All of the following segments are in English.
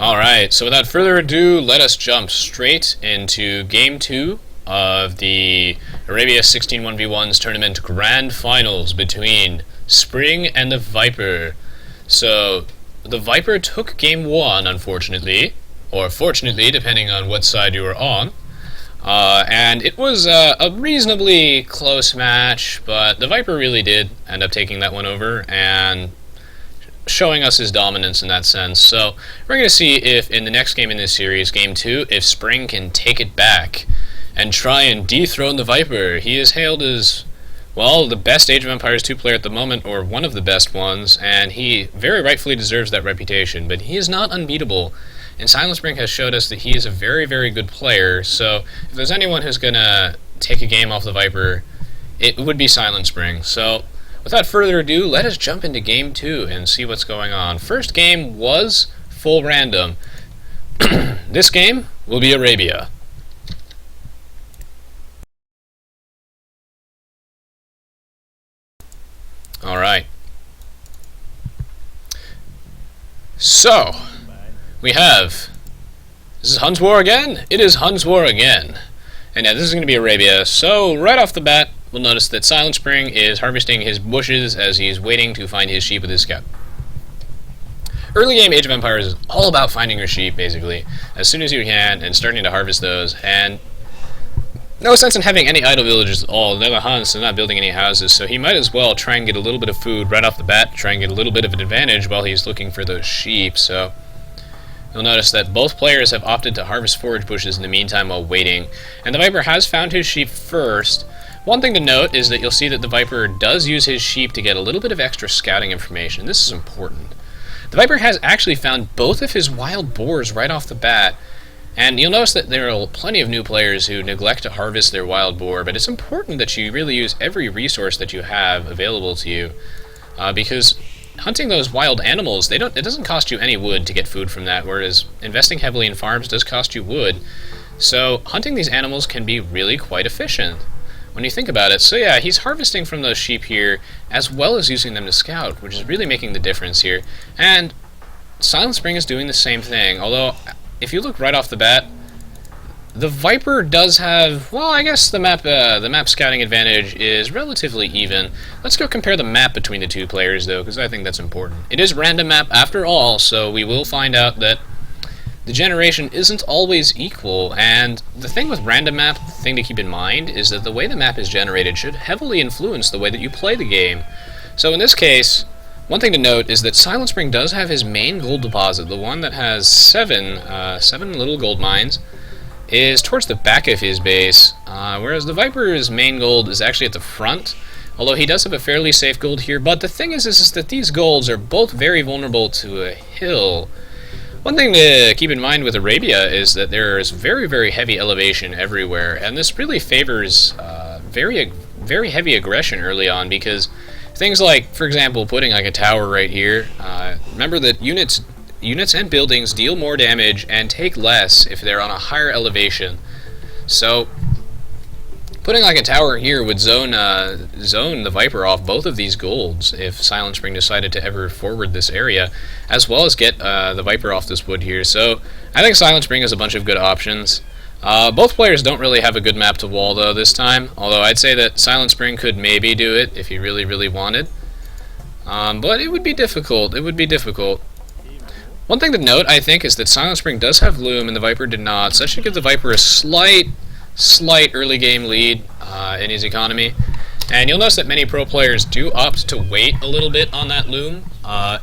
Alright, so without further ado, let us jump straight into Game 2 of the Arabia 16 1v1's tournament grand finals between Spring and the Viper. So, the Viper took Game 1, unfortunately, or fortunately, depending on what side you were on. And it was a reasonably close match, but the Viper really did end up taking that one over and showing us his dominance in that sense. So we're going to see if in the next game in this series, Game 2, if Spring can take it back and try and dethrone the Viper. He is hailed as, well, the best Age of Empires 2 player at the moment, or one of the best ones, and he very rightfully deserves that reputation, but he is not unbeatable. And Silent Spring has showed us that he is a very, very good player, so if there's anyone who's going to take a game off the Viper, it would be Silent Spring. So without further ado, let us jump into Game 2 and see what's going on. First game was full random. This game will be Arabia. Alright. So, we have... This is Hun's War again? It is Hun's War again. And yeah, this is going to be Arabia. So, right off the bat, we'll notice that Silent Spring is harvesting his bushes as he's waiting to find his sheep with his scout. Early game Age of Empires is all about finding your sheep, basically, as soon as you can, and starting to harvest those, and no sense in having any idle villagers at all. They're the Huns, they're not building any houses, so he might as well try and get a little bit of food right off the bat, try and get a little bit of an advantage while he's looking for those sheep. So you'll notice that both players have opted to harvest forage bushes in the meantime while waiting, and the Viper has found his sheep first. One thing to note is that you'll see that the Viper does use his sheep to get a little bit of extra scouting information. This is important. The Viper has actually found both of his wild boars right off the bat, and you'll notice that there are plenty of new players who neglect to harvest their wild boar, but it's important that you really use every resource that you have available to you, because hunting those wild animals, it doesn't cost you any wood to get food from that, whereas investing heavily in farms does cost you wood. So hunting these animals can be really quite efficient when you think about it. So yeah, he's harvesting from those sheep here, as well as using them to scout, which is really making the difference here. And Silent Spring is doing the same thing, although if you look right off the bat, the Viper does have, well, I guess the map scouting advantage is relatively even. Let's go compare the map between the two players, though, because I think that's important. It is random map after all, so we will find out that the generation isn't always equal, and the thing with random map, the thing to keep in mind, is that the way the map is generated should heavily influence the way that you play the game. So in this case, one thing to note is that Silent Spring does have his main gold deposit, the one that has seven little gold mines, is towards the back of his base, whereas the Viper's main gold is actually at the front, although he does have a fairly safe gold here. But the thing is that these golds are both very vulnerable to a hill. One thing to keep in mind with Arabia is that there is very, very heavy elevation everywhere, and this really favors very heavy aggression early on, because things like, for example, putting like a tower right here, remember that units and buildings deal more damage and take less if they're on a higher elevation. So putting like a tower here would zone the Viper off both of these golds if Silent Spring decided to ever forward this area, as well as get the Viper off this wood here. So I think Silent Spring has a bunch of good options. Both players don't really have a good map to wall, though, this time, although I'd say that Silent Spring could maybe do it if he really, really wanted. But it would be difficult. It would be difficult. One thing to note, I think, is that Silent Spring does have Loom and the Viper did not, so that should give the Viper a slight early game lead in his economy. And you'll notice that many pro players do opt to wait a little bit on that Loom.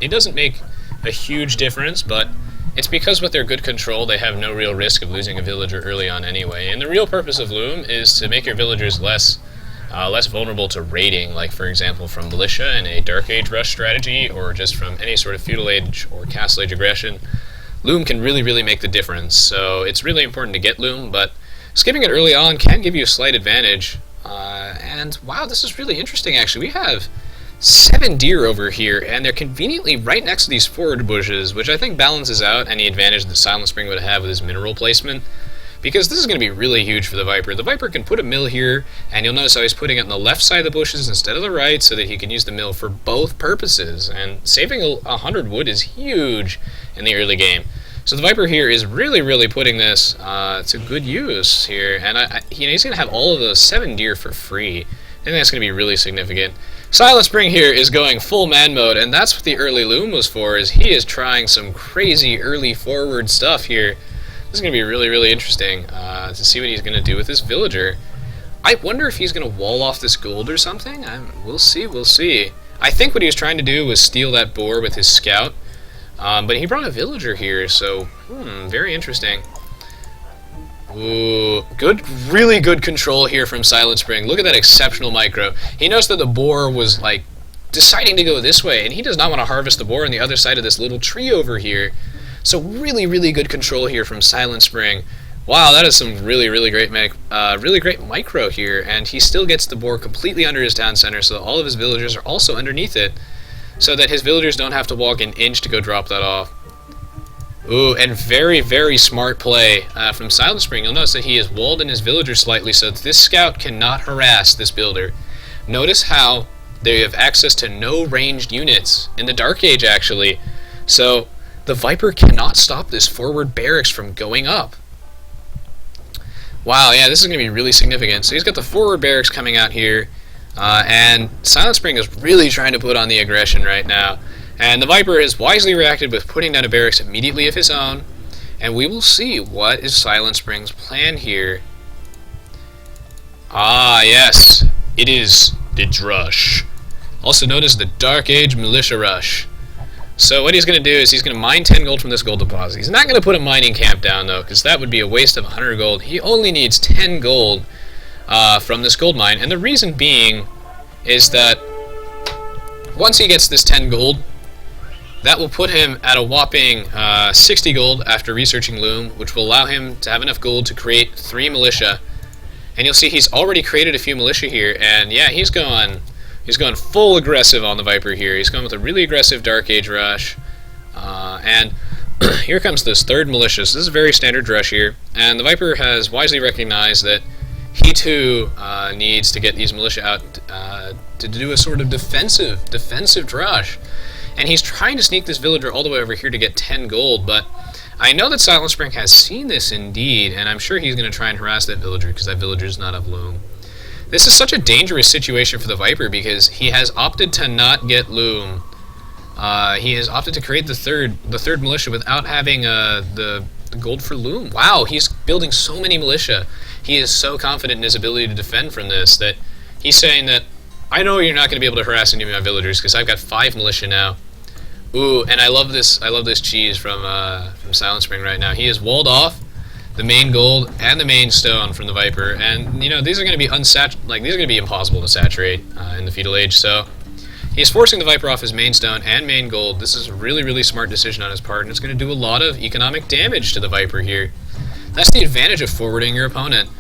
It doesn't make a huge difference, but it's because with their good control, they have no real risk of losing a villager early on anyway. And the real purpose of Loom is to make your villagers less vulnerable to raiding, like for example from militia in a Dark Age rush strategy, or just from any sort of feudal age or castle age aggression. Loom can really, really make the difference, so it's really important to get Loom, but skipping it early on can give you a slight advantage. And wow, this is really interesting actually. We have 7 deer over here, and they're conveniently right next to these forage bushes, which I think balances out any advantage that Silent Spring would have with his mineral placement, because this is going to be really huge for the Viper. The Viper can put a mill here, and you'll notice how he's putting it on the left side of the bushes instead of the right, so that he can use the mill for both purposes, and saving 100 wood is huge in the early game. So the Viper here is really putting this to good use here, and he's going to have all of those 7 deer for free. I think that's going to be really significant. Silent Spring here is going full man mode, and that's what the early loom was for, is he is trying some crazy early forward stuff here. This is going to be really interesting to see what he's going to do with this villager. I wonder if he's going to wall off this gold or something. We'll see. I think what he was trying to do was steal that boar with his scout, but he brought a villager here, so very interesting. Ooh, really good control here from Silent Spring. Look at that exceptional micro. He knows that the boar was like deciding to go this way, and he does not want to harvest the boar on the other side of this little tree over here. So really good control here from Silent Spring. Wow, that is some really great micro here, and he still gets the boar completely under his town center, so that all of his villagers are also underneath it, so that his villagers don't have to walk an inch to go drop that off. Ooh, and very smart play from Silent Spring. You'll notice that he has walled in his villager slightly so that this scout cannot harass this builder. Notice how they have access to no ranged units in the Dark Age, actually. So the Viper cannot stop this forward barracks from going up. Wow, yeah, this is going to be really significant. So he's got the forward barracks coming out here, and Silent Spring is really trying to put on the aggression right now. And the Viper has wisely reacted with putting down a barracks immediately of his own, and we will see what is Silent Spring's plan here. Ah, yes, it is the drush, also known as the Dark Age Militia Rush. So what he's going to do is he's going to mine 10 gold from this gold deposit. He's not going to put a mining camp down, though, because that would be a waste of 100 gold. He only needs 10 gold from this gold mine, and the reason being is that once he gets this 10 gold, that will put him at a whopping 60 gold after researching Loom, which will allow him to have enough gold to create 3 militia. And you'll see he's already created a few militia here, and yeah, he's going full aggressive on the Viper here. He's going with a really aggressive Dark Age rush. And here comes this 3rd militia. So this is a very standard drush here, and the Viper has wisely recognized that he too needs to get these militia out to do a sort of defensive drush. And he's trying to sneak this villager all the way over here to get 10 gold, but I know that Silent Spring has seen this indeed, and I'm sure he's going to try and harass that villager because that villager is not of Loom. This is such a dangerous situation for the Viper because he has opted to not get Loom. He has opted to create the third militia without having the gold for Loom. Wow, he's building so many militia. He is so confident in his ability to defend from this that he's saying that, I know you're not going to be able to harass any of my villagers because I've got 5 militia now. Ooh, and I love this cheese from Silent Spring right now. He has walled off the main gold and the main stone from the Viper, and you know these are going to be these are going to be impossible to saturate in the feudal age. So he's forcing the Viper off his main stone and main gold. This is a really smart decision on his part, and it's going to do a lot of economic damage to the Viper here. That's the advantage of forwarding your opponent.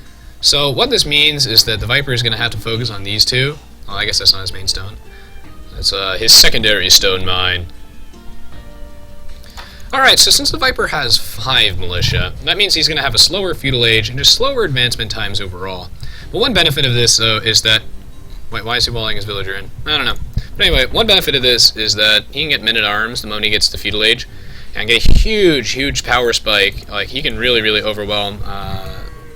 So what this means is that the Viper is going to have to focus on these 2. Well, I guess that's not his main stone. That's his secondary stone mine. Alright, so since the Viper has 5 militia, that means he's going to have a slower feudal age and just slower advancement times overall. But one benefit of this, though, is that... Wait, why is he walling his villager in? I don't know. But anyway, one benefit of this is that he can get men-at-arms the moment he gets to feudal age, and get a huge power spike. Like, he can really overwhelm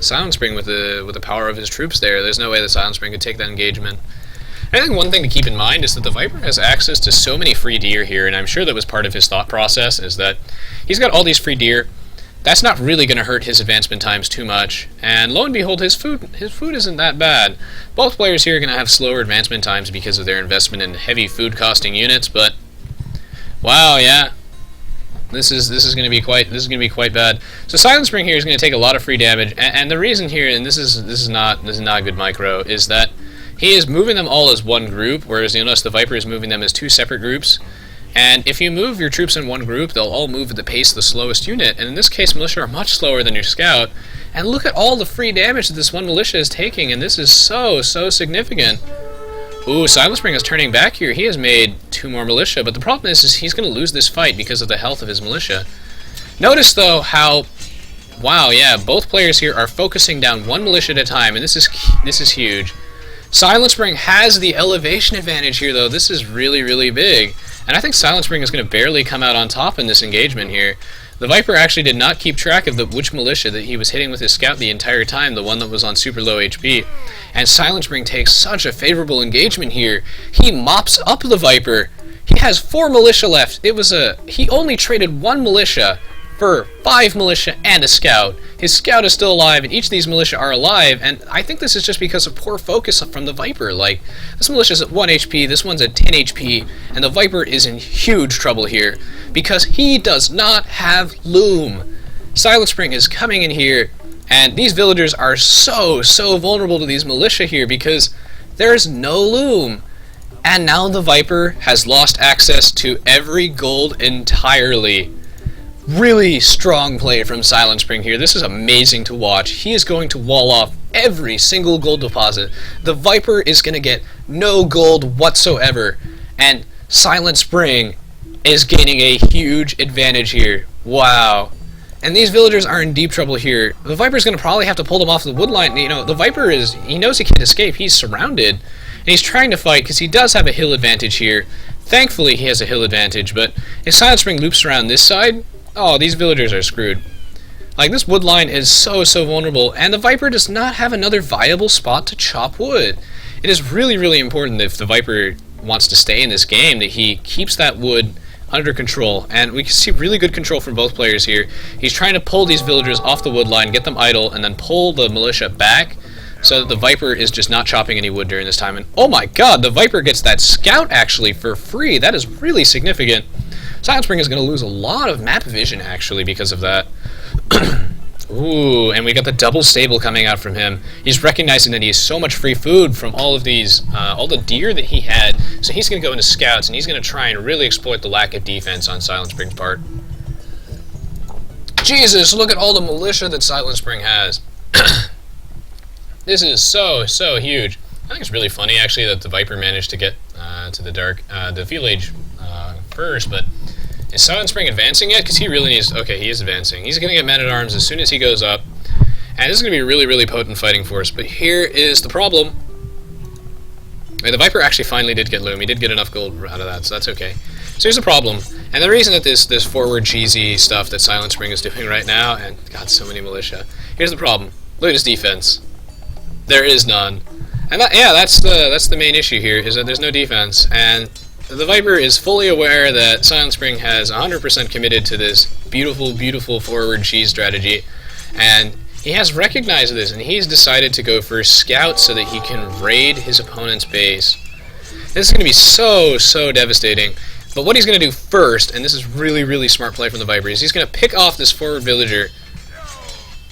Silent Spring with the power of his troops there. There's no way that Silent Spring could take that engagement. I think one thing to keep in mind is that the Viper has access to so many free deer here, and I'm sure that was part of his thought process, is that he's got all these free deer. That's not really going to hurt his advancement times too much, and lo and behold, his food isn't that bad. Both players here are going to have slower advancement times because of their investment in heavy food-costing units, but wow, yeah, this is going to be quite bad. So Silent Spring here is going to take a lot of free damage, and the reason here, and this is not a good micro, is that he is moving them all as one group, whereas you'll notice the Viper is moving them as 2 separate groups. And if you move your troops in one group, they'll all move at the pace of the slowest unit. And in this case, militia are much slower than your scout. And look at all the free damage that this one militia is taking, and this is so significant. Ooh, Silent Spring is turning back here. He has made 2 more militia, but the problem is he's going to lose this fight because of the health of his militia. Notice, though, how... Wow, yeah, both players here are focusing down 1 militia at a time, and this is huge. Silent Spring has the elevation advantage here, though. This is really big. And I think Silent Spring is going to barely come out on top in this engagement here. The Viper actually did not keep track of which militia that he was hitting with his scout the entire time, the one that was on super low HP. And Silent Spring takes such a favorable engagement here. He mops up the Viper. He has 4 militia left. He only traded 1 militia for 5 militia and a scout. His scout is still alive, and each of these militia are alive, and I think this is just because of poor focus from the Viper. Like, this militia's at 1 HP, this one's at 10 HP, and the Viper is in huge trouble here, because he does not have loom. Silent Spring is coming in here, and these villagers are so vulnerable to these militia here, because there's no loom. And now the Viper has lost access to every gold entirely. Really strong play from Silent Spring here. This is amazing to watch. He is going to wall off every single gold deposit. The Viper is going to get no gold whatsoever. And Silent Spring is gaining a huge advantage here. Wow. And these villagers are in deep trouble here. The Viper's going to probably have to pull them off the wood line. You know, the Viper he knows he can't escape. He's surrounded. And he's trying to fight because he does have a hill advantage here. Thankfully, he has a hill advantage. But if Silent Spring loops around this side, oh, these villagers are screwed. Like, this wood line is so vulnerable, and the Viper does not have another viable spot to chop wood. It is really important if the Viper wants to stay in this game that he keeps that wood under control, and we can see really good control from both players here. He's trying to pull these villagers off the wood line, get them idle, and then pull the militia back so that the Viper is just not chopping any wood during this time. And oh my god, the Viper gets that scout actually for free. That is really significant. Silent Spring is going to lose a lot of map vision, actually, because of that. Ooh, and we got the double stable coming out from him. He's recognizing that he has so much free food from all of these, all the deer that he had, so he's going to go into scouts, and he's going to try and really exploit the lack of defense on Silent Spring's part. Jesus, look at all the militia that Silent Spring has. This is so huge. I think it's really funny, actually, that the Viper managed to get to the field age first, but is Silent Spring advancing yet? Because he really needs... Okay, he is advancing. He's going to get man-at-arms as soon as he goes up, and this is going to be a really potent fighting force, but here is the problem. The Viper actually finally did get loom. He did get enough gold out of that, so that's okay. So here's the problem, and the reason that this forward cheesy stuff that Silent Spring is doing right now, and god, so many militia. Here's the problem. Look at his defense. There is none. And that's the main issue here, is that there's no defense, and the Viper is fully aware that Silent Spring has 100% committed to this beautiful forward cheese strategy, and he has recognized this, and he's decided to go for scouts so that he can raid his opponent's base. This is going to be so devastating, but what he's going to do first, and this is really smart play from the Viper, is he's going to pick off this forward villager.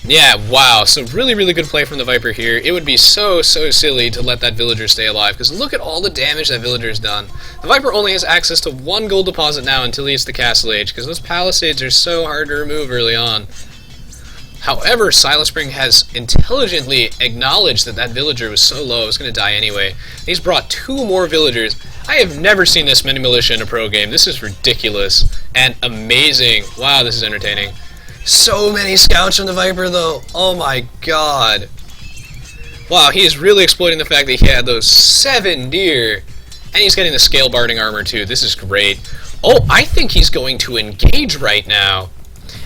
Yeah, wow, so really good play from the Viper here. It would be so silly to let that villager stay alive, because look at all the damage that villager's done. The Viper only has access to 1 gold deposit now until he hits the castle age, because those palisades are so hard to remove early on. However, Silent Spring has intelligently acknowledged that that villager was so low it was going to die anyway. He's brought 2 more villagers. I have never seen this many militia in a pro game. This is ridiculous and amazing. Wow, this is entertaining. So many scouts from the Viper, though. Oh my god. Wow, he is really exploiting the fact that he had those 7 deer. And he's getting the scale barding armor, too. This is great. Oh, I think he's going to engage right now.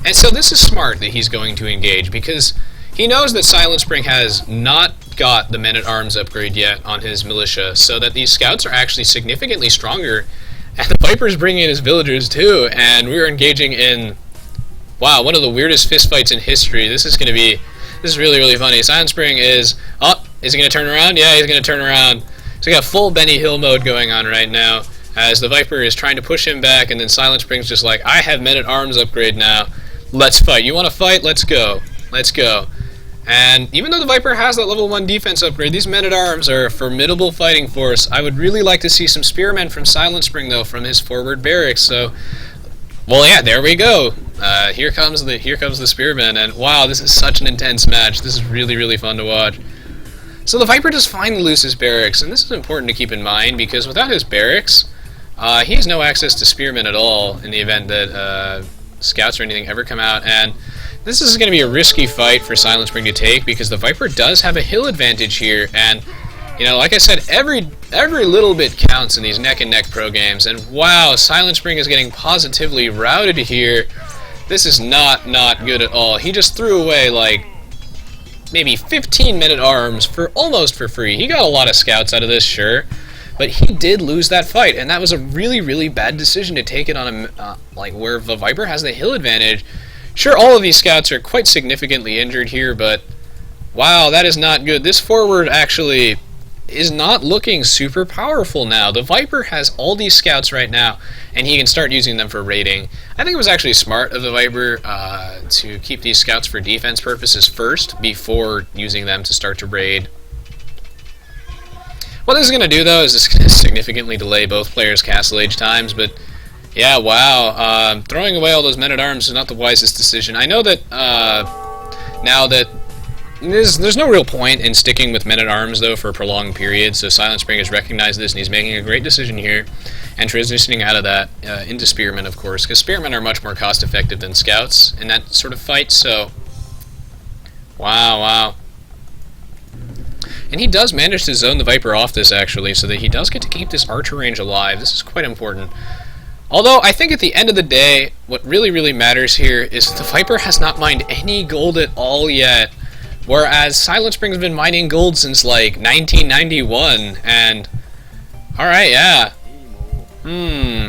And so this is smart that he's going to engage, because he knows that Silent Spring has not got the men-at-arms upgrade yet on his militia, so that these scouts are actually significantly stronger. And the Viper's bringing in his villagers, too, and we're engaging in... Wow, one of the weirdest fistfights in history. This is really funny. Silent Spring is... Oh, is he going to turn around? Yeah, he's going to turn around. So we got full Benny Hill mode going on right now, as the Viper is trying to push him back, and then Silent Spring's just like, I have men-at-arms upgrade now. Let's fight. You want to fight? Let's go. Let's go. And even though the Viper has that level 1 defense upgrade, these men-at-arms are a formidable fighting force. I would really like to see some spearmen from Silent Spring, though, from his forward barracks, so... Well, yeah, there we go. Here comes the spearmen, and wow, this is such an intense match. This is really fun to watch. So the Viper does finally lose his barracks, and this is important to keep in mind, because without his barracks, he has no access to spearmen at all in the event that scouts or anything ever come out, and this is going to be a risky fight for Silent Spring to take, because the Viper does have a hill advantage here, and You know, like I said, every little bit counts in these neck-and-neck pro games, and wow, Silent Spring is getting positively routed here. This is not good at all. He just threw away, like, maybe 15 men-at-arms for almost for free. He got a lot of scouts out of this, sure, but he did lose that fight, and that was a really bad decision to take it on a, like, where the Viper has the hill advantage. Sure, all of these scouts are quite significantly injured here, but wow, that is not good. This forward actually is not looking super powerful now. The Viper has all these scouts right now, and he can start using them for raiding. I think it was actually smart of the Viper to keep these scouts for defense purposes first, before using them to start to raid. What this is going to do, though, is this is going to significantly delay both players' castle age times, but yeah, wow. Throwing away all those men-at-arms is not the wisest decision. I know that now that there's no real point in sticking with men-at-arms, though, for a prolonged period, so Silent Spring has recognized this, and he's making a great decision here, and transitioning out of that into spearmen, of course, because spearmen are much more cost-effective than scouts in that sort of fight, so wow. And he does manage to zone the Viper off this, actually, so that he does get to keep this archer range alive. This is quite important. Although, I think at the end of the day, what really matters here is the Viper has not mined any gold at all yet. Whereas Silent Spring's been mining gold since, like, 1991, and alright, yeah.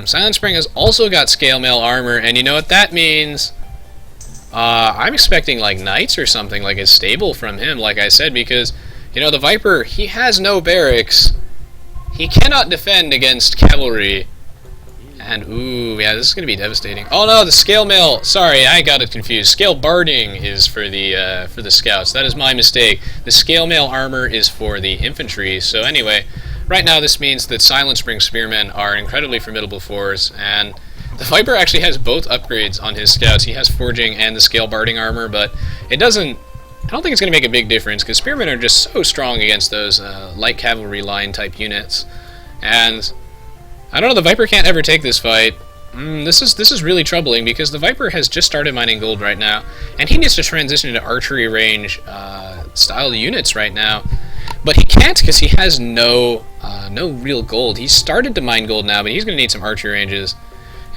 Silent Spring has also got scale mail armor, and you know what that means? I'm expecting, like, knights or something, like a stable from him, like I said, because, you know, the Viper, he has no barracks. He cannot defend against cavalry. And, ooh, yeah, this is going to be devastating. Oh, no, the scale mail. Sorry, I got it confused. Scale barding is for the scouts. That is my mistake. The scale mail armor is for the infantry. So, anyway, right now this means that Silent Spring spearmen are incredibly formidable foes, and the Viper actually has both upgrades on his scouts. He has forging and the scale barding armor, but it doesn't... I don't think it's going to make a big difference, because spearmen are just so strong against those light cavalry line type units. And I don't know, the Viper can't ever take this fight. This is really troubling, because the Viper has just started mining gold right now, and he needs to transition into archery range style units right now. But he can't, because he has no real gold. He's started to mine gold now, but he's going to need some archery ranges.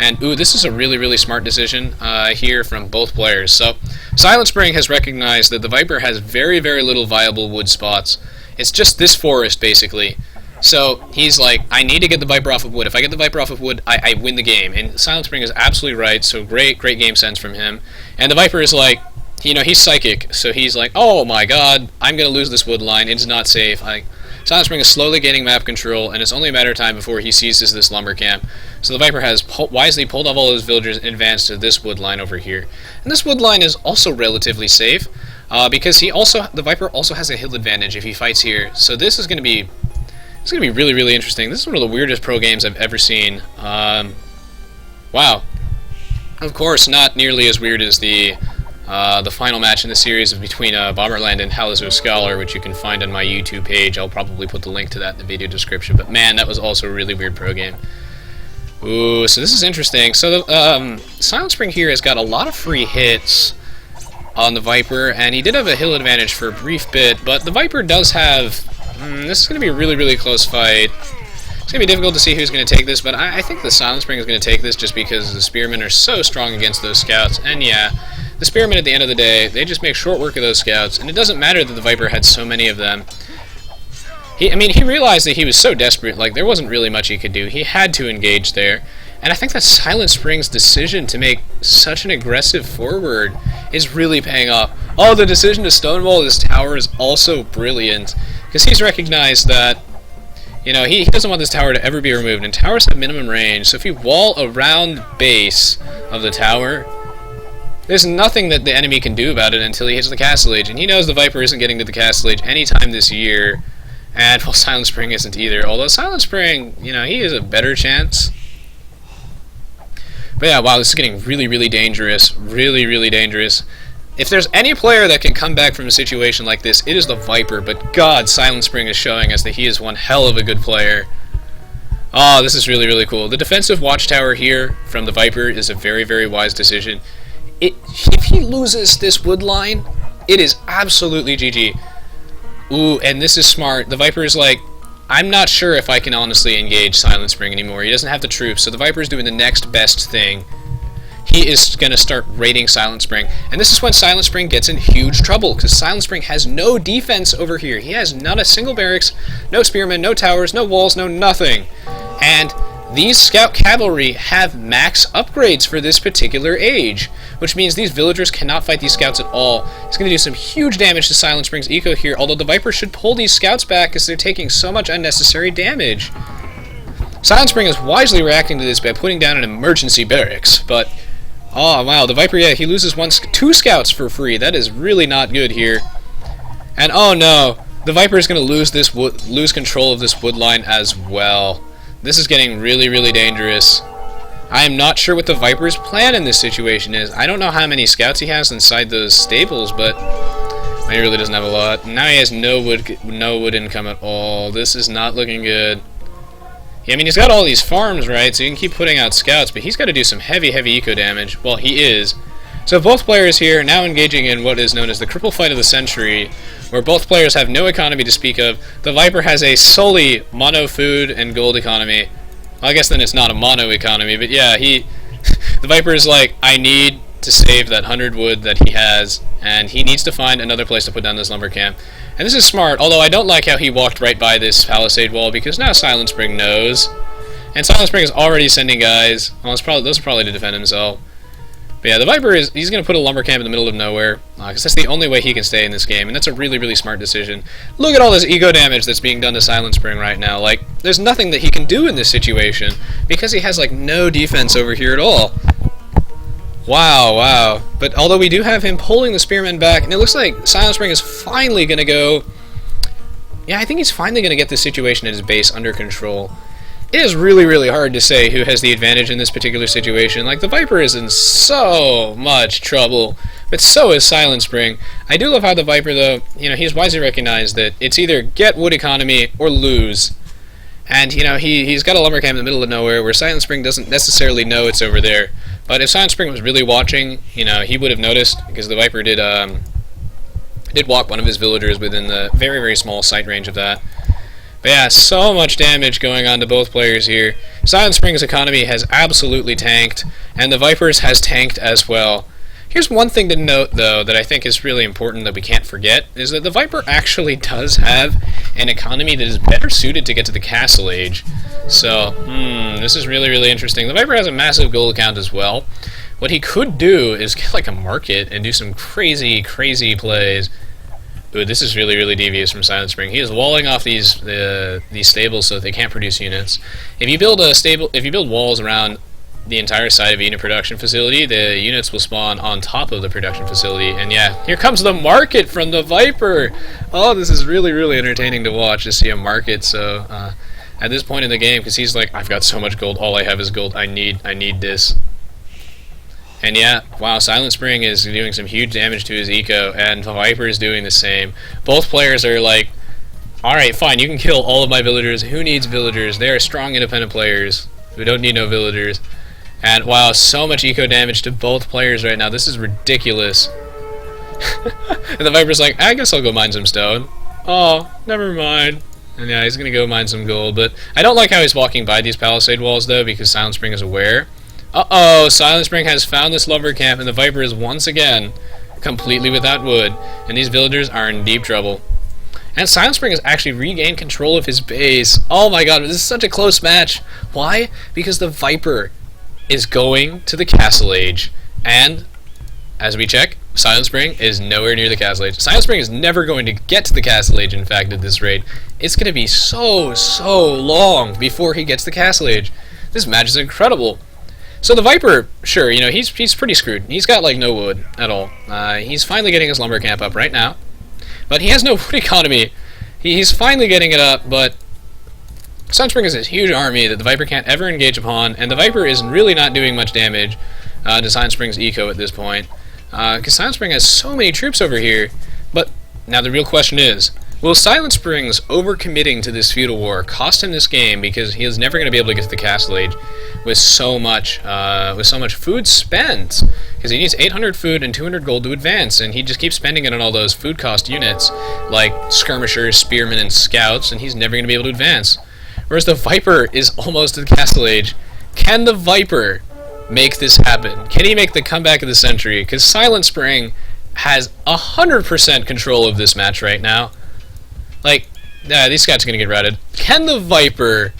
And, ooh, this is a really smart decision here from both players. So, Silent Spring has recognized that the Viper has very little viable wood spots. It's just this forest, basically. So, he's like, I need to get the Viper off of wood. If I get the Viper off of wood, I win the game. And Silent Spring is absolutely right, so great game sense from him. And the Viper is like, you know, he's psychic, so he's like, oh my god, I'm going to lose this wood line, it's not safe. Silent Spring is slowly gaining map control, and it's only a matter of time before he seizes this lumber camp. So the Viper has wisely pulled off all his villagers and advanced to this wood line over here. And this wood line is also relatively safe, because the Viper also has a hill advantage if he fights here. So this is going to be really interesting. This is one of the weirdest pro games I've ever seen. Wow. Of course, not nearly as weird as the final match in the series between Bomberland and Halazu Scholar, which you can find on my YouTube page. I'll probably put the link to that in the video description. But man, that was also a really weird pro game. Ooh, so this is interesting. So the Silent Spring here has got a lot of free hits on the Viper, and he did have a hill advantage for a brief bit, but the Viper does have... this is going to be a really close fight. It's going to be difficult to see who's going to take this, but I think the Silent Spring is going to take this just because the Spearmen are so strong against those scouts, and yeah... The Spearmen, at the end of the day, they just make short work of those scouts, and it doesn't matter that the Viper had so many of them. He realized that he was so desperate, like, there wasn't really much he could do. He had to engage there. And I think that Silent Spring's decision to make such an aggressive forward is really paying off. Oh, the decision to stonewall this tower is also brilliant, because he's recognized that, you know, he doesn't want this tower to ever be removed, and towers have minimum range, so if you wall around base of the tower... There's nothing that the enemy can do about it until he hits the Castle Age, and he knows the Viper isn't getting to the Castle Age anytime this year, and, well, Silent Spring isn't either, although Silent Spring, you know, he has a better chance. But yeah, wow, this is getting really dangerous, really dangerous. If there's any player that can come back from a situation like this, it is the Viper, but god, Silent Spring is showing us that he is one hell of a good player. Oh, this is really cool. The defensive watchtower here from the Viper is a very wise decision. If he loses this wood line, it is absolutely GG. Ooh, and this is smart. The Viper is like, I'm not sure if I can honestly engage Silent Spring anymore. He doesn't have the troops, so the Viper is doing the next best thing. He is going to start raiding Silent Spring. And this is when Silent Spring gets in huge trouble, because Silent Spring has no defense over here. He has not a single barracks, no spearmen, no towers, no walls, no nothing. And these scout cavalry have max upgrades for this particular age, which means these villagers cannot fight these scouts at all. It's going to do some huge damage to Silent Spring's eco here, although the Viper should pull these scouts back because they're taking so much unnecessary damage. Silent Spring is wisely reacting to this by putting down an emergency barracks, but oh wow, the Viper, yeah, he loses two scouts for free. That is really not good here. And oh no, the Viper is going to lose control of this wood line as well. This is getting really, really dangerous. I am not sure what the Viper's plan in this situation is. I don't know how many scouts he has inside those stables, but he really doesn't have a lot. Now he has no wood income at all. This is not looking good. Yeah, I mean, he's got all these farms, right, so you can keep putting out scouts, but he's got to do some heavy, heavy eco damage. Well, he is. So both players here now engaging in what is known as the cripple fight of the century, where both players have no economy to speak of. The Viper has a solely mono food and gold economy. Well, I guess then it's not a mono economy, but yeah, the Viper is like, I need to save that 100 wood that he has, and he needs to find another place to put down this lumber camp. And this is smart, although I don't like how he walked right by this palisade wall, because now Silent Spring knows. And Silent Spring is already sending guys. Well, those are probably to defend himself. But yeah, the Viper he's going to put a lumber camp in the middle of nowhere, because that's the only way he can stay in this game, and that's a really, really smart decision. Look at all this eco damage that's being done to Silent Spring right now. Like, there's nothing that he can do in this situation, because he has, like, no defense over here at all. Wow, wow. But although we do have him pulling the spearmen back, and it looks like Silent Spring is finally going to go... Yeah, I think he's finally going to get the situation at his base under control. It is really, really hard to say who has the advantage in this particular situation. Like, the Viper is in so much trouble, but so is Silent Spring. I do love how the Viper, though, you know, he's wisely recognized that it's either get wood economy or lose. And, you know, he's got a lumber camp in the middle of nowhere where Silent Spring doesn't necessarily know it's over there. But if Silent Spring was really watching, you know, he would have noticed, because the Viper did walk one of his villagers within the very, very small sight range of that. But yeah, so much damage going on to both players here. Silent Spring's economy has absolutely tanked, and the Viper's has tanked as well. Here's one thing to note, though, that I think is really important that we can't forget, is that the Viper actually does have an economy that is better suited to get to the Castle Age. So, this is really, really interesting. The Viper has a massive gold account as well. What he could do is get like a market and do some crazy, crazy plays. Ooh, this is really, really devious from Silent Spring. He is walling off these stables so that they can't produce units. If you build walls around the entire side of a unit production facility, the units will spawn on top of the production facility. And yeah, here comes the market from the Viper. Oh, this is really, really entertaining to watch, to see a market. So at this point in the game, because he's like, I've got so much gold, all I have is gold. I need this. And yeah, wow, Silent Spring is doing some huge damage to his eco, and the Viper is doing the same. Both players are like, alright, fine, you can kill all of my villagers. Who needs villagers? They are strong, independent players who don't need no villagers. And wow, so much eco damage to both players right now. This is ridiculous. And the Viper's like, I guess I'll go mine some stone. Oh, never mind. And yeah, he's gonna go mine some gold, but I don't like how he's walking by these palisade walls, though, because Silent Spring is aware. Uh-oh, Silent Spring has found this lumber camp, and the Viper is once again completely without wood, and these villagers are in deep trouble. And Silent Spring has actually regained control of his base. Oh my god, this is such a close match. Why? Because the Viper is going to the Castle Age, and, as we check, Silent Spring is nowhere near the Castle Age. Silent Spring is never going to get to the Castle Age, in fact, at this rate. It's going to be so long before he gets the Castle Age. This match is incredible. So the Viper, sure, you know, he's pretty screwed. He's got, like, no wood at all. He's finally getting his lumber camp up right now. But he has no wood economy. He's finally getting it up, but Silent Spring is this huge army that the Viper can't ever engage upon, and the Viper is really not doing much damage to Silent Spring's eco at this point. Because Silent Spring has so many troops over here. But now the real question is, Will Silent Spring's overcommitting to this feudal war cost him this game, because he is never going to be able to get to the Castle Age with so much food spent, because he needs 800 food and 200 gold to advance, and he just keeps spending it on all those food cost units like skirmishers, spearmen, and scouts, and he's never going to be able to advance. Whereas the Viper is almost to the Castle Age. Can the Viper make this happen? Can he make the comeback of the century? Because Silent Spring has 100% control of this match right now. Like, these scouts are going to get routed. Can the Viper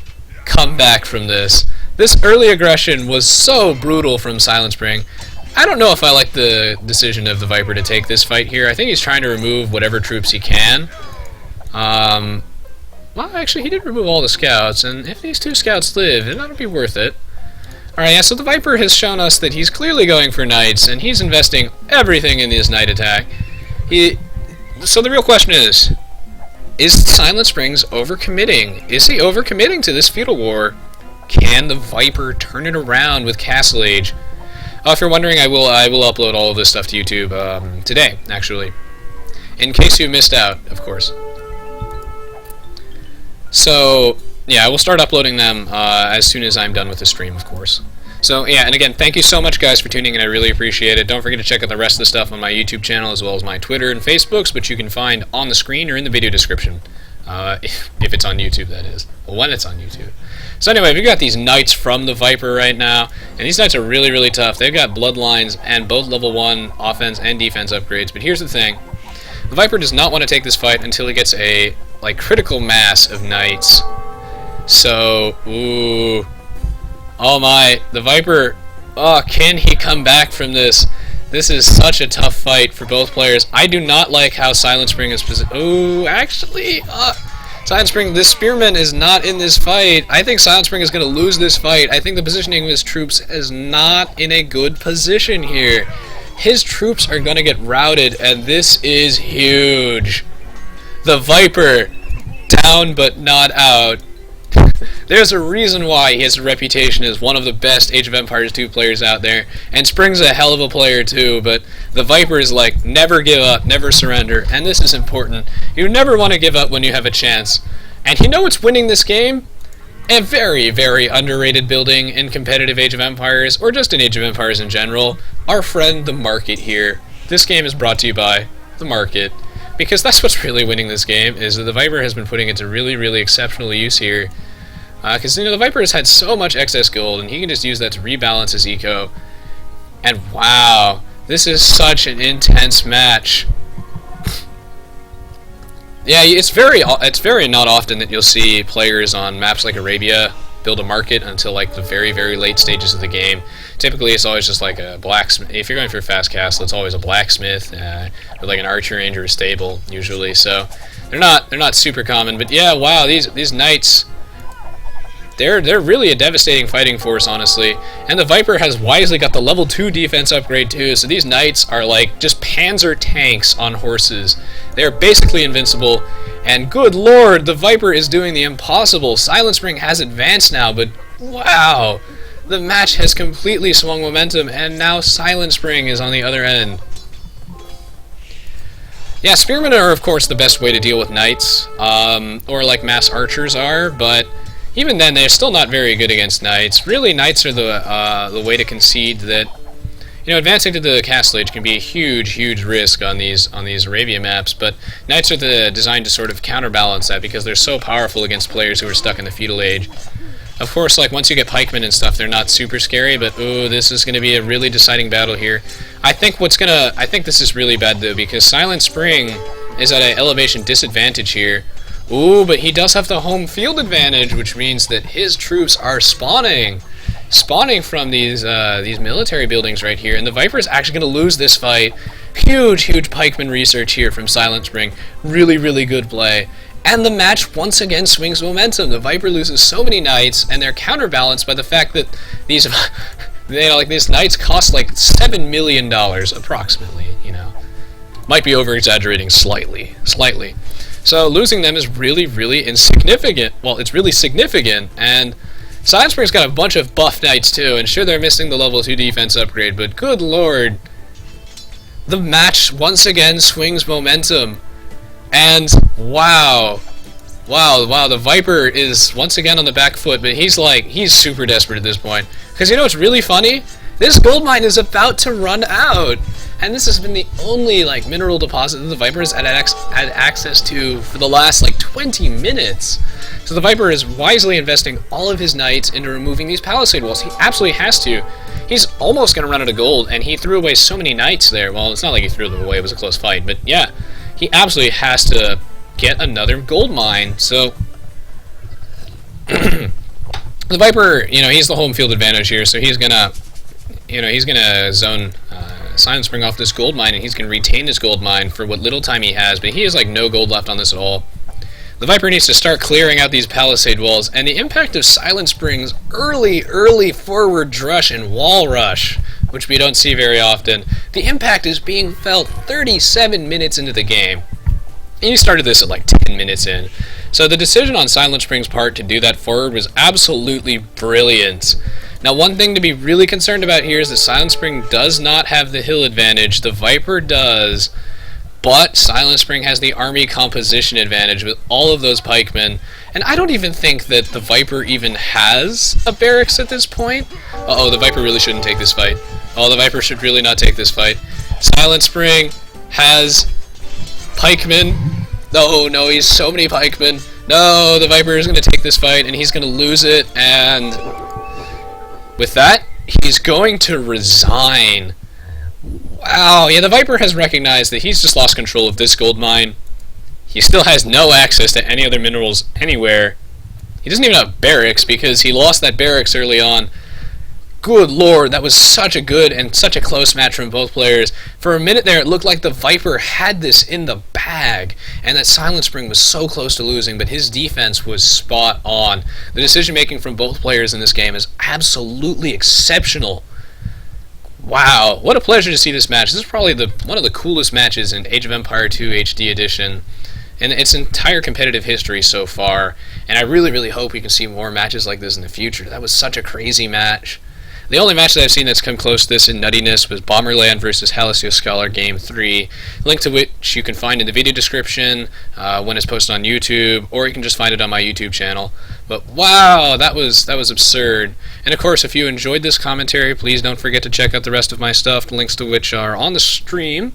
come back from this? This early aggression was so brutal from Silent Spring. I don't know if I like the decision of the Viper to take this fight here. I think he's trying to remove whatever troops he can. Well, actually, he did remove all the scouts, and if these 2 scouts live, then that'll be worth it. Alright, yeah, so the Viper has shown us that he's clearly going for knights, and he's investing everything in his knight attack. So the real question is Silent Springs overcommitting? Is he overcommitting to this feudal war? Can the Viper turn it around with Castle Age? If you're wondering, I will upload all of this stuff to YouTube today, actually. In case you missed out, of course. So, yeah, I will start uploading them as soon as I'm done with the stream, of course. So, yeah, and again, thank you so much, guys, for tuning in. I really appreciate it. Don't forget to check out the rest of the stuff on my YouTube channel, as well as my Twitter and Facebooks, which you can find on the screen or in the video description. If it's on YouTube, that is. Well, when it's on YouTube. So anyway, we've got these knights from the Viper right now, and these knights are really, really tough. They've got bloodlines and both level 1 offense and defense upgrades, but here's the thing. The Viper does not want to take this fight until he gets a, critical mass of knights. So, ooh. Oh my, the Viper, can he come back from this? This is such a tough fight for both players. I do not like how Silent Spring is positioned. Ooh, actually, Silent Spring, this spearman is not in this fight. I think Silent Spring is going to lose this fight. I think the positioning of his troops is not in a good position here. His troops are going to get routed, and this is huge. The Viper, down but not out. There's a reason why he has a reputation as one of the best Age of Empires 2 players out there, and Spring's a hell of a player too, but the Viper is like, never give up, never surrender, and this is important. You never want to give up when you have a chance. And you know what's winning this game? A very, very underrated building in competitive Age of Empires, or just in Age of Empires in general, our friend the market here. This game is brought to you by the market, because that's what's really winning this game, is that the Viper has been putting it to really, really exceptional use here. Because, the Viper has had so much excess gold, and he can just use that to rebalance his eco. And wow, this is such an intense match. Yeah, it's very not often that you'll see players on maps like Arabia build a market until the very, very late stages of the game. Typically, it's always just like a blacksmith. If you're going for a fast castle, it's always a blacksmith with an archer range or a stable usually. So they're not super common. But yeah, wow, these knights. They're really a devastating fighting force, honestly. And the Viper has wisely got the level 2 defense upgrade too, so these knights are just panzer tanks on horses. They're basically invincible, and good lord, the Viper is doing the impossible. Silent Spring has advanced now, but wow, the match has completely swung momentum, and now Silent Spring is on the other end. Yeah, spearmen are of course the best way to deal with knights, or mass archers are, but even then, they're still not very good against knights. Really, knights are the way to concede that, advancing to the Castle Age can be a huge, huge risk on these Arabia maps, but knights are designed to sort of counterbalance that because they're so powerful against players who are stuck in the feudal age. Of course, once you get pikemen and stuff, they're not super scary, but ooh, this is going to be a really deciding battle here. I think this is really bad though, because Silent Spring is at an elevation disadvantage here. Ooh, but he does have the home field advantage, which means that his troops are spawning from these military buildings right here, and the Viper is actually going to lose this fight. Huge, huge pikeman research here from Silent Spring. Really, really good play. And the match once again swings momentum. The Viper loses so many knights, and they're counterbalanced by the fact that these, these knights cost $7 million approximately. Might be over exaggerating slightly. So losing them is really, really insignificant. Well, it's really significant, and Silent Spring's got a bunch of buff knights too, and sure, they're missing the level 2 defense upgrade, but good lord. The match once again swings momentum. And wow, the Viper is once again on the back foot, but he's super desperate at this point. Because you know what's really funny? This gold mine is about to run out. And this has been the only mineral deposit that the Viper has had access to for the last 20 minutes. So the Viper is wisely investing all of his knights into removing these palisade walls. He absolutely has to. He's almost going to run out of gold, and he threw away so many knights there. Well, it's not like he threw them away, it was a close fight, but yeah, he absolutely has to get another gold mine. So the Viper, he's the home field advantage here, so he's gonna zone Silent Spring off this gold mine, and he's gonna retain this gold mine for what little time he has, but he has no gold left on this at all. The Viper needs to start clearing out these palisade walls, and the impact of Silent Spring's early forward drush and wall rush, which we don't see very often, the impact is being felt 37 minutes into the game. And you started this at 10 minutes in. So the decision on Silent Spring's part to do that forward was absolutely brilliant. Now, one thing to be really concerned about here is that Silent Spring does not have the hill advantage. The Viper does, but Silent Spring has the army composition advantage with all of those pikemen. And I don't even think that the Viper even has a barracks at this point. Uh-oh, the Viper really shouldn't take this fight. Oh, the Viper should really not take this fight. Silent Spring has pikemen. No, he's so many pikemen. No, the Viper is going to take this fight, and he's going to lose it, and with that, he's going to resign. Wow, yeah, the Viper has recognized that he's just lost control of this gold mine. He still has no access to any other minerals anywhere. He doesn't even have barracks because he lost that barracks early on. Good lord, that was such a good and such a close match from both players. For a minute there, it looked like the Viper had this in the bag, and that Silent Spring was so close to losing, but his defense was spot on. The decision-making from both players in this game is absolutely exceptional. Wow, what a pleasure to see this match. This is probably one of the coolest matches in Age of Empire 2 HD Edition in its entire competitive history so far, and I really hope we can see more matches like this in the future. That was such a crazy match. The only match that I've seen that's come close to this in nuttiness was Bomberland versus Halcyon Scholar Game 3, link to which you can find in the video description when it's posted on YouTube, or you can just find it on my YouTube channel. But wow, that was absurd. And of course, if you enjoyed this commentary, please don't forget to check out the rest of my stuff, the links to which are on the screen,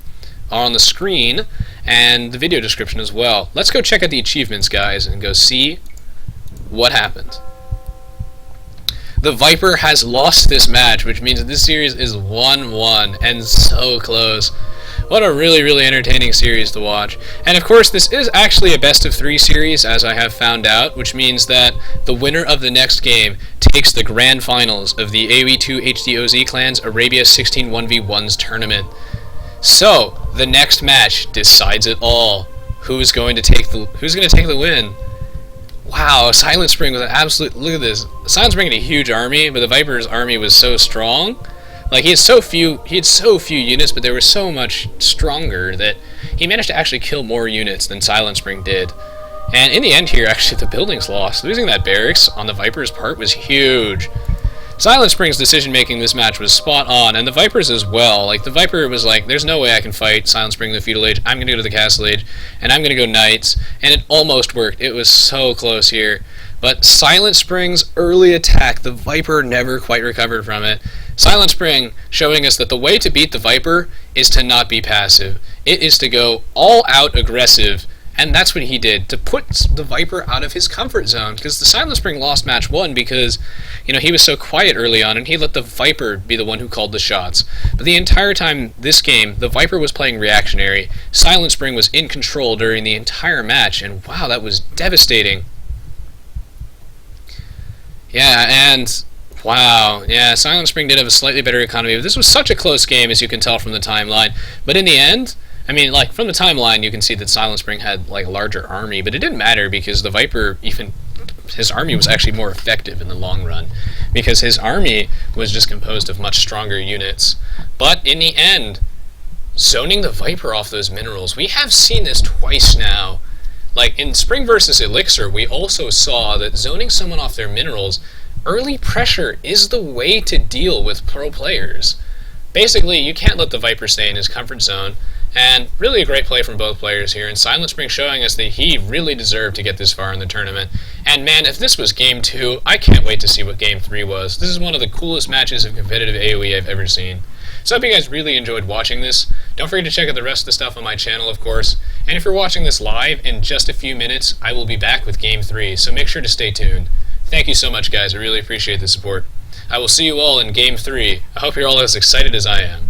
and the video description as well. Let's go check out the achievements, guys, and go see what happened. The Viper has lost this match, which means that this series is 1-1 and so close. What a really entertaining series to watch. And of course, this is actually a best-of-3 series, as I have found out, which means that the winner of the next game takes the grand finals of the Aoe2 HDOZ Clan's Arabia 16 1v1s tournament. So, the next match decides it all. Who's going to take the win? Wow, Silent Spring was an absolute... Look at this. Silent Spring had a huge army, but the Viper's army was so strong. He had so few units, but they were so much stronger that he managed to actually kill more units than Silent Spring did. And in the end here, actually, the buildings lost. Losing that barracks on the Viper's part was huge. Silent Spring's decision-making this match was spot on, and the Viper's as well. The Viper was there's no way I can fight Silent Spring in the Feudal Age. I'm going to go to the Castle Age, and I'm going to go Knights, and it almost worked. It was so close here. But Silent Spring's early attack, the Viper never quite recovered from it. Silent Spring showing us that the way to beat the Viper is to not be passive. It is to go all-out aggressive. And that's what he did, to put the Viper out of his comfort zone, because the Silent Spring lost match 1 because, he was so quiet early on, and he let the Viper be the one who called the shots. But the entire time this game, the Viper was playing reactionary. Silent Spring was in control during the entire match, and wow, that was devastating. Yeah, and wow, yeah, Silent Spring did have a slightly better economy, but this was such a close game, as you can tell from the timeline. But in the end, from the timeline, you can see that Silent Spring had, a larger army, but it didn't matter because the Viper, his army was actually more effective in the long run, because his army was just composed of much stronger units. But in the end, zoning the Viper off those minerals, we have seen this twice now. In Spring versus Elixir, we also saw that zoning someone off their minerals, early pressure is the way to deal with pro players. Basically, you can't let the Viper stay in his comfort zone, And really a great play from both players here, and Silent Spring showing us that he really deserved to get this far in the tournament. And man, if this was Game 2, I can't wait to see what Game 3 was. This is one of the coolest matches of competitive AoE I've ever seen. So I hope you guys really enjoyed watching this. Don't forget to check out the rest of the stuff on my channel, of course. And if you're watching this live, in just a few minutes, I will be back with Game 3, so make sure to stay tuned. Thank you so much, guys. I really appreciate the support. I will see you all in Game 3. I hope you're all as excited as I am.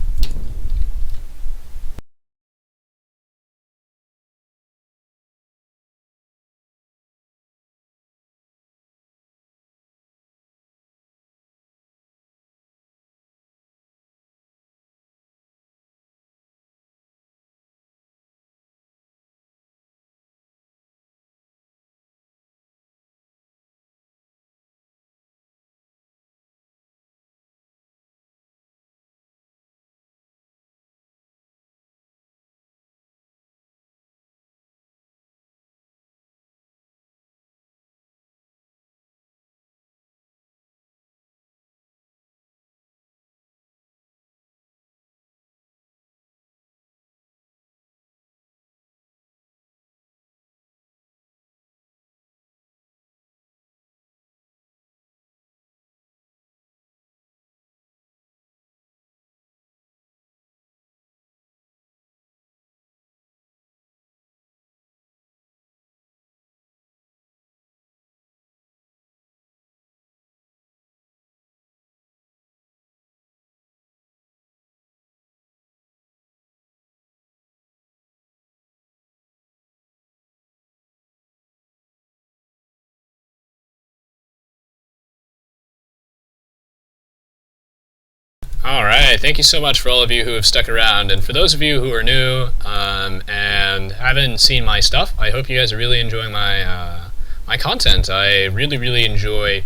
Alright, thank you so much for all of you who have stuck around, and for those of you who are new and haven't seen my stuff, I hope you guys are really enjoying my content. I really enjoy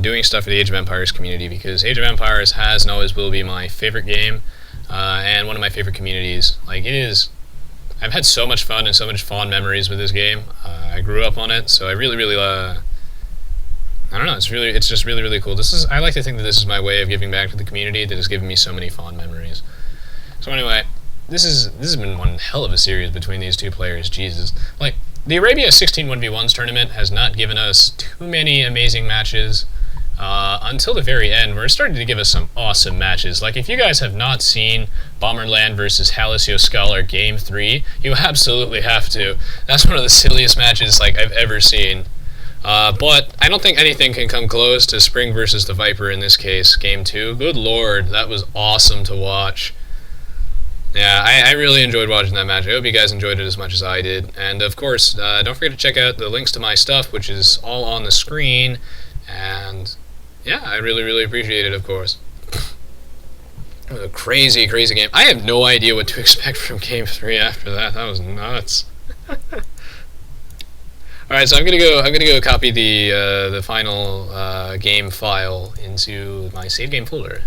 doing stuff for the Age of Empires community, because Age of Empires has and always will be my favorite game, and one of my favorite communities. Like, it is... I've had so much fun and so much fond memories with this game. I grew up on it, so I really I don't know, it's just really cool. I like to think that this is my way of giving back to the community that has given me so many fond memories. So anyway, this has been one hell of a series between these two players, Jesus. Like, the Arabia 16 1v1s tournament has not given us too many amazing matches until the very end, where it started to give us some awesome matches. Like, if you guys have not seen Bomberland versus Halcyon Scholar Game 3, you absolutely have to. That's one of the silliest matches like I've ever seen. But I don't think anything can come close to Spring versus TheViper in this case, Game 2. Good lord, that was awesome to watch. Yeah, I really enjoyed watching that match. I hope you guys enjoyed it as much as I did. And of course, don't forget to check out the links to my stuff, which is all on the screen. And yeah, I really appreciate it, of course. It was a crazy game. I have no idea what to expect from Game 3 after that. That was nuts. Alright, so I'm gonna go copy the final game file into my save game folder.